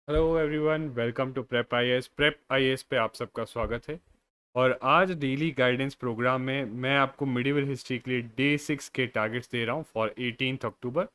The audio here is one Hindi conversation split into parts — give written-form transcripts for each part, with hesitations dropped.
Hello everyone, welcome to Prep IAS पे आप सबका स्वागत है। और आज डेली गाइडेंस प्रोग्राम में मैं आपको मिडिवल हिस्ट्री के लिए डे 6 के टारगेट्स दे रहा हूँ फॉर 18 अक्टूबर।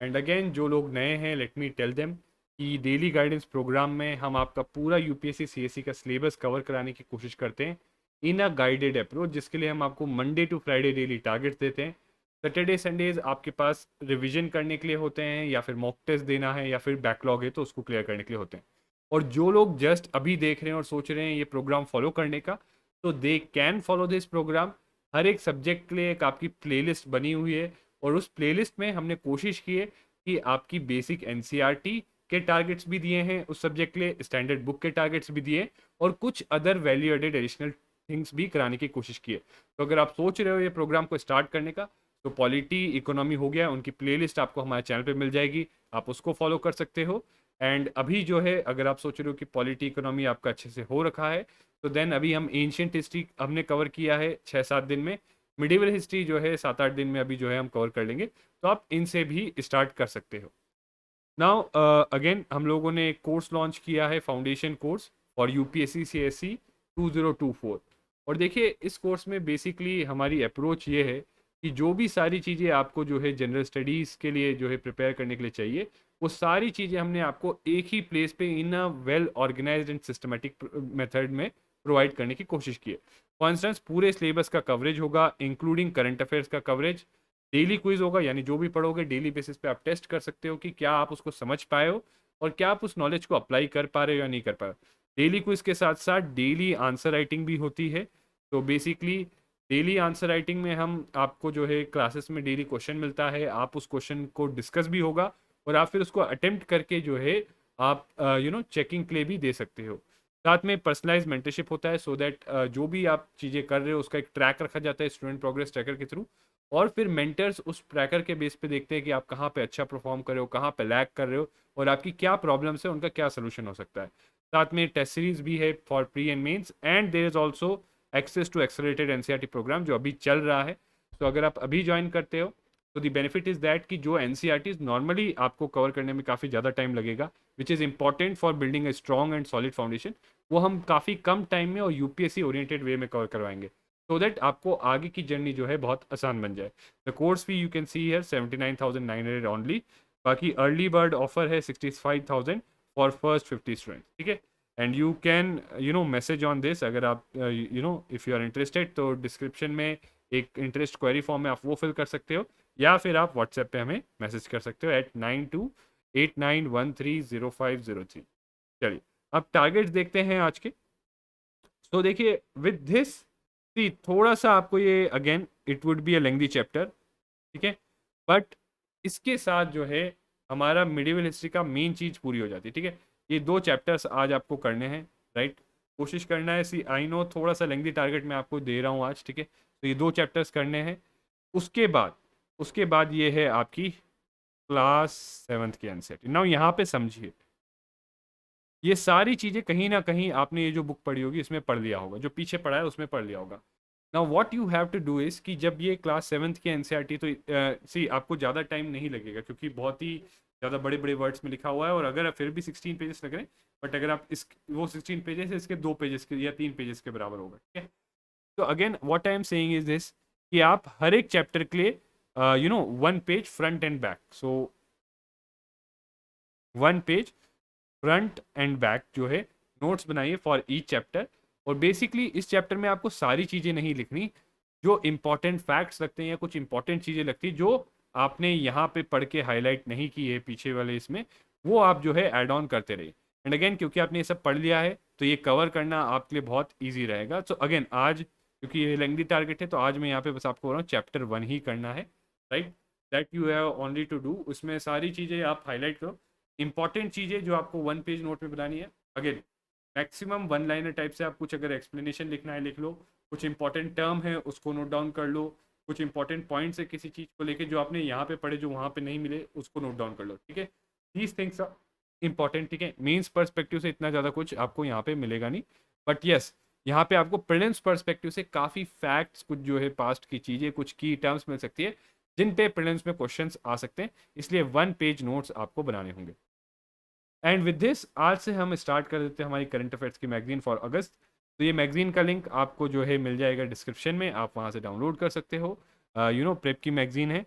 एंड अगेन, जो लोग नए हैं, लेट मी टेल देम कि डेली गाइडेंस प्रोग्राम में हम आपका पूरा यूपीएससी सीएससी का सिलेबस कवर कराने की कोशिश करते हैं इन अ गाइडेड अप्रोच, जिसके लिए हम आपको Monday to Friday daily targets देते हैं। सैटरडे संडेज आपके पास रिवीजन करने के लिए होते हैं, या फिर मॉक टेस्ट देना है, या फिर बैकलॉग है तो उसको क्लियर करने के लिए होते हैं। और जो लोग जस्ट अभी देख रहे हैं और सोच रहे हैं ये प्रोग्राम फॉलो करने का, तो they can follow this program. हर एक सब्जेक्ट के लिए एक आपकी प्लेलिस्ट बनी हुई है, और उस प्लेलिस्ट में हमने कोशिश की है कि आपकी बेसिक एनसीईआरटी के टारगेट्स भी दिए हैं, उस सब्जेक्ट के लिए स्टैंडर्ड बुक के टारगेट्स भी दिए, और कुछ other value added additional things भी कराने की कोशिश की है। तो अगर आप सोच रहे हो ये प्रोग्राम को स्टार्ट करने का, तो पॉलिटी इकोनॉमी हो गया, उनकी प्लेलिस्ट आपको हमारे चैनल पे मिल जाएगी, आप उसको फॉलो कर सकते हो। एंड अभी जो है, अगर आप सोच रहे हो कि पॉलिटी इकोनॉमी आपका अच्छे से हो रखा है, तो देन अभी हम एंशियंट हिस्ट्री हमने कवर किया है 6-7 दिन में। मिडिवल हिस्ट्री जो है 7-8 दिन में अभी जो है हम कवर कर लेंगे, तो आप इनसे भी स्टार्ट कर सकते हो। नाउ अगेन, हम लोगों ने एक कोर्स लॉन्च किया है, foundation course for UPSC CSC 2024। और देखिए, इस कोर्स में बेसिकली हमारी अप्रोच ये है कि जो भी सारी चीज़ें आपको जो है जनरल स्टडीज़ के लिए जो है प्रिपेयर करने के लिए चाहिए, वो सारी चीज़ें हमने आपको एक ही प्लेस पे in a well organized and systematic method में प्रोवाइड करने की कोशिश की है। फॉर इंस्टेंस, पूरे सिलेबस का कवरेज होगा, इंक्लूडिंग करंट अफेयर्स का कवरेज। डेली क्विज होगा, यानी जो भी पढ़ोगे डेली बेसिस पे आप टेस्ट कर सकते हो कि क्या आप उसको समझ पाए हो, और क्या आप उस नॉलेज को अप्लाई कर पा रहे हो या नहीं कर पा रहे हो। डेली क्विज के साथ साथ डेली आंसर राइटिंग भी होती है। तो बेसिकली डेली आंसर राइटिंग में हम आपको जो है क्लासेस में डेली क्वेश्चन मिलता है, आप उस क्वेश्चन को डिस्कस भी होगा, और आप फिर उसको अटेम्प्ट करके जो है आप चेकिंग के लिए भी दे सकते हो। साथ में पर्सनलाइज मेंटरशिप होता है, सो दैट जो भी आप चीज़ें कर रहे हो उसका एक ट्रैक रखा जाता है स्टूडेंट प्रोग्रेस ट्रैकर के थ्रू। और फिर मेंटर्स उस ट्रैकर के बेस पे देखते हैं कि आप कहाँ पे अच्छा परफॉर्म कर रहे हो, कहाँ पे लैग कर रहे हो, और आपकी क्या प्रॉब्लम्स है, उनका क्या सोल्यूशन हो सकता है। साथ में टेस्ट सीरीज भी है for pre and mains, and there is also access to accelerated NCERT programme जो अभी चल रहा है। तो अगर आप अभी ज्वाइन करते हो, तो द बेनिफिट इज दैट कि जो एनसीईआरटी नॉर्मली आपको कवर करने में काफ़ी ज़्यादा टाइम लगेगा, which is important for building a strong and solid foundation, वो हम काफ़ी कम टाइम में और यूपीएससी ओरिएंटेड वे में कवर करवाएंगे, सो दैट आपको आगे की जर्नी जो है बहुत आसान बन जाए। The course fee you can see here 79,900 only. बाकी अर्ली बर्ड ऑफर है 65,000 फॉर फर्स्ट 50 स्टूडेंट, ठीक है। And you can message on this, अगर आप इफ़ यू आर इंटरेस्टेड, तो डिस्क्रिप्शन में एक इंटरेस्ट क्वेरी फॉर्म है, आप वो फिल कर सकते हो, या फिर आप व्हाट्सएप पे हमें मैसेज कर सकते हो at9289130503। चलिए, अब टारगेट्स देखते हैं आज के। तो देखिए, विद दिस, सी थोड़ा सा आपको ये, again it would be a lengthy chapter, ठीक है, बट इसके साथ जो है हमारा मिडिवल हिस्ट्री का मेन चीज़ पूरी हो जाती है, ठीक है। ये दो चैप्टर्स आज आपको करने हैं, राइट। कोशिश करना है, सी आई नो थोड़ा सा लेंथी टारगेट मैं आपको दे रहा हूँ आज, ठीक है। तो ये दो चैप्टर्स करने हैं। उसके बाद उसके बाद ये है आपकी क्लास 7th की एनसीईआरटी। नाउ यहाँ पे समझिए, ये सारी चीज़ें कहीं ना कहीं आपने ये जो बुक पढ़ी होगी इसमें पढ़ लिया होगा, जो पीछे पढ़ा है उसमें पढ़ लिया होगा। Now what you have to do is कि जब ये क्लास 7th की एनसीईआरटी, तो सी आपको ज़्यादा टाइम नहीं लगेगा, क्योंकि बहुत ही ज़्यादा बड़े बड़े वर्ड्स में लिखा हुआ है, और अगर फिर भी 16 पेजेस लग रहे हैं, बट अगर आप इस वो 16 पेजेस है, इसके 2 पेजेस के या 3 पेजेस के बराबर होगा, ठीक है। तो again what I am saying is this, कि आप हर एक चैप्टर के लिए 1 पेज फ्रंट एंड बैक, सो 1 पेज फ्रंट एंड बैक जो है नोट्स बनाइए फॉर ईच चैप्टर। और बेसिकली इस चैप्टर में आपको सारी चीज़ें नहीं लिखनी, जो इंपॉर्टेंट फैक्ट्स लगते हैं या कुछ इंपॉर्टेंट चीज़ें लगती हैं जो आपने यहाँ पे पढ़ के हाईलाइट नहीं की है पीछे वाले इसमें, वो आप जो है ऐड ऑन करते रहिए। एंड अगेन, क्योंकि आपने ये सब पढ़ लिया है, तो ये कवर करना आपके लिए बहुत ईजी रहेगा। सो अगेन, आज क्योंकि ये लेंथी टारगेट है, तो आज मैं यहाँ पे बस आपको बोल रहा हूँ चैप्टर 1 ही करना है, right. That you have only to do, उसमें सारी चीज़ें आप हाईलाइट करो, इंपॉर्टेंट चीज़ें जो आपको 1 पेज नोट में बनानी है। अगेन, मैक्सिमम 1 लाइनर टाइप से आप कुछ अगर एक्सप्लेनेशन लिखना है लिख लो, कुछ इंपॉर्टेंट टर्म है उसको नोट डाउन कर लो, कुछ इंपॉर्टेंट पॉइंट्स है किसी चीज़ को लेके जो आपने यहाँ पे पढ़े जो वहाँ पे नहीं मिले उसको नोट डाउन कर लो, ठीक है। दीज थिंग्स आर इंपॉर्टेंट, ठीक है। मेंस पर्सपेक्टिव से इतना ज़्यादा कुछ आपको यहाँ पे मिलेगा नहीं, बट यस, यहाँ पे आपको प्रीलिम्स पर्सपेक्टिव से काफ़ी फैक्ट्स, कुछ जो है पास्ट की चीज़ें, कुछ की टर्म्स मिल सकती है जिन पे प्रीलिम्स में क्वेश्चंस आ सकते हैं, इसलिए 1 पेज नोट्स आपको बनाने होंगे। एंड विद दिस आज से हम स्टार्ट कर देते हैं हमारी करंट अफेयर्स की मैगजीन फॉर अगस्त। तो ये मैगजीन का लिंक आपको जो है मिल जाएगा डिस्क्रिप्शन में, आप वहाँ से डाउनलोड कर सकते हो। प्रेप की मैगजीन है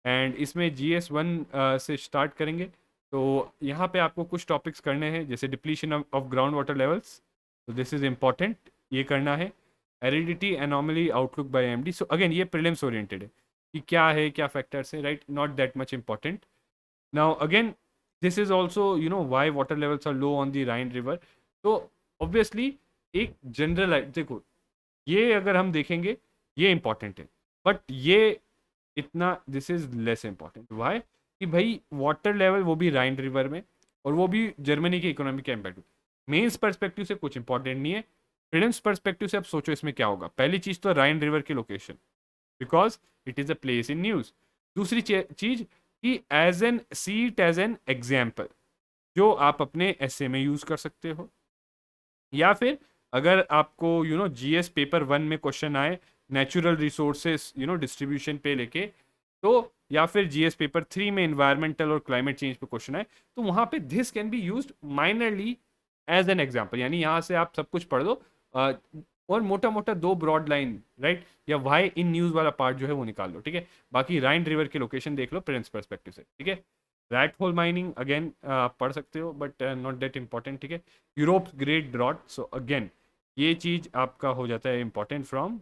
एंड इसमें GS1 से स्टार्ट करेंगे। तो यहाँ पे आपको कुछ टॉपिक्स करने हैं, जैसे depletion of ground water levels, तो दिस इज इम्पॉर्टेंट, ये करना है। Heredity anomaly outlook by MD, so again ये प्रीलिम्स ओरिएंटेड है कि क्या है, क्या फैक्टर्स है, right, not that much important. Now again this is also why water levels are low on the Rhine river. तो ऑब्वियसली एक जनरल, देखो ये अगर हम देखेंगे ये इंपॉर्टेंट है, बट ये इतना this is less important. Why कि भाई वाटर लेवल वो भी राइन रिवर में, और वो भी जर्मनी के इकोनॉमी के इम्पैक्ट। मेन्स पर्सपेक्टिव से कुछ इंपॉर्टेंट नहीं है, प्रीलिम्स पर्सपेक्टिव से अब सोचो इसमें क्या होगा। पहली चीज तो राइन रिवर की location, because it is a place in news. दूसरी चीज कि as an seat as an example, जो आप अपने ऐसे में यूज कर सकते हो, या फिर अगर आपको GS पेपर 1 में क्वेश्चन आए नेचुरल रिसोर्सेस डिस्ट्रीब्यूशन पे लेके, तो या फिर GS पेपर 3 में इन्वायरमेंटल और क्लाइमेट चेंज पे क्वेश्चन आए, तो वहां पे this can be used minorly as an example. यानी यहाँ से आप सब कुछ पढ़ दो और मोटा मोटा दो ब्रॉड लाइन, राइट, या वाई इन न्यूज वाला पार्ट जो है वो निकाल लो, ठीक है। बाकी राइन रिवर के लोकेशन देख लो प्रिंस पर्सपेक्टिव से, ठीक है। रैट होल माइनिंग अगेन आप पढ़ सकते हो, बट नॉट दैट इंपॉर्टेंट, ठीक है। Europe great drought, so again ये चीज आपका हो जाता है important from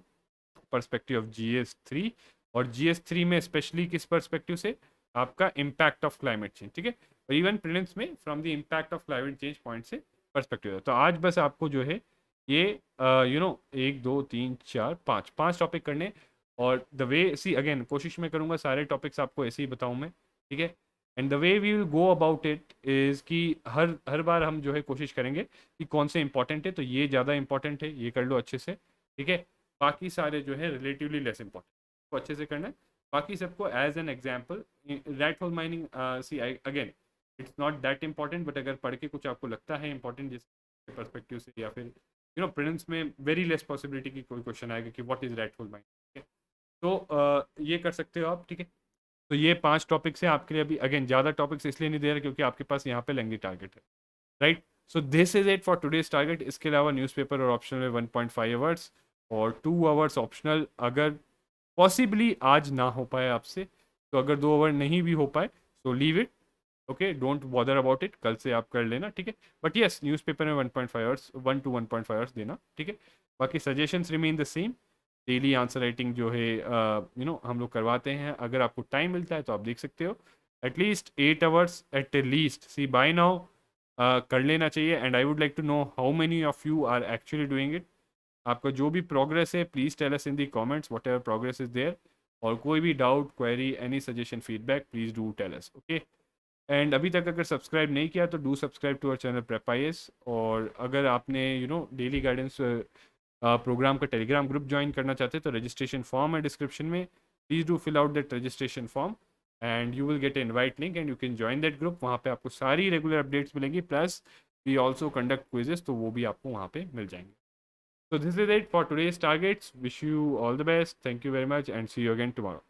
perspective of GS3, और GS3 में स्पेशली किस पर्सपेक्टिव से, आपका इम्पैक्ट ऑफ क्लाइमेट चेंज, ठीक है। और इवन प्रीलिम्स में from the impact of climate change point से पर्सपेक्टिव है। तो आज बस आपको जो है ये 1 2 3 4 5 टॉपिक करने, और द वे सी अगेन कोशिश मैं करूँगा सारे टॉपिक्स आपको ऐसे ही बताऊँ मैं, ठीक है। And the way we will go about it is कि हर हर बार हम जो है कोशिश करेंगे कि कौन से इंपॉर्टेंट है, तो ये ज़्यादा इंपॉर्टेंट है, ये कर लो अच्छे से, ठीक है। बाकी सारे जो है रिलेटिवली लेस इंपॉर्टेंट, तो अच्छे से करना है। बाकी सबको as an example, rat hole mining see again it's not that important, but अगर पढ़ के कुछ आपको लगता है इंपॉर्टेंट जिस परस्पेक्टिव से, या फिर प्रिलिम्स में वेरी लेस पॉसिबिलिटी की कोई क्वेश्चन आएगा कि what is rat hole mining, ठीक है। तो ये कर सकते हो आप, ठीक है। तो ये 5 टॉपिक्स हैं आपके लिए। अभी अगेन ज़्यादा टॉपिक्स इसलिए नहीं दे रहे क्योंकि आपके पास यहाँ पे लेंगी टारगेट है, right. So this is it for today's target. इसके अलावा न्यूज़पेपर और ऑप्शनल में 1.5 आवर्स और 2 आवर्स ऑप्शनल, अगर पॉसिबली आज ना हो पाए आपसे, तो अगर 2 आवर नहीं भी हो पाए तो leave it, okay, don't bother about it, कल से आप कर लेना, ठीक है। बट येस न्यूज़पेपर में 1.5 आवर्स, 1 to 1.5 आवर्स देना, ठीक है। बाकी suggestions remain the same. Daily answer writing जो है हम लोग करवाते हैं, अगर आपको टाइम मिलता है तो आप देख सकते हो। At least 8 hours at least, see by now कर लेना चाहिए। And I would like to know how many of you are actually doing it. आपका जो भी प्रोग्रेस है please tell us in the comments whatever progress is there, और कोई भी doubt, query, any suggestion, feedback, please do tell us, okay. And अभी तक अगर सब्सक्राइब नहीं किया तो do subscribe to our channel Prep IAS. और अगर आपने डेली गाइडेंस प्रोग्राम का टेलीग्राम ग्रुप ज्वाइन करना चाहते हैं तो रजिस्ट्रेशन फॉर्म है डिस्क्रिप्शन में, please do fill out that registration form and you will get invite link and you can join that group. वहाँ पे आपको सारी रेगुलर अपडेट्स मिलेंगी, plus we also conduct quizzes, तो वो भी आपको वहाँ पे मिल जाएंगे। So this is it for today's targets. Wish you all the best. Thank you very much and see you again tomorrow.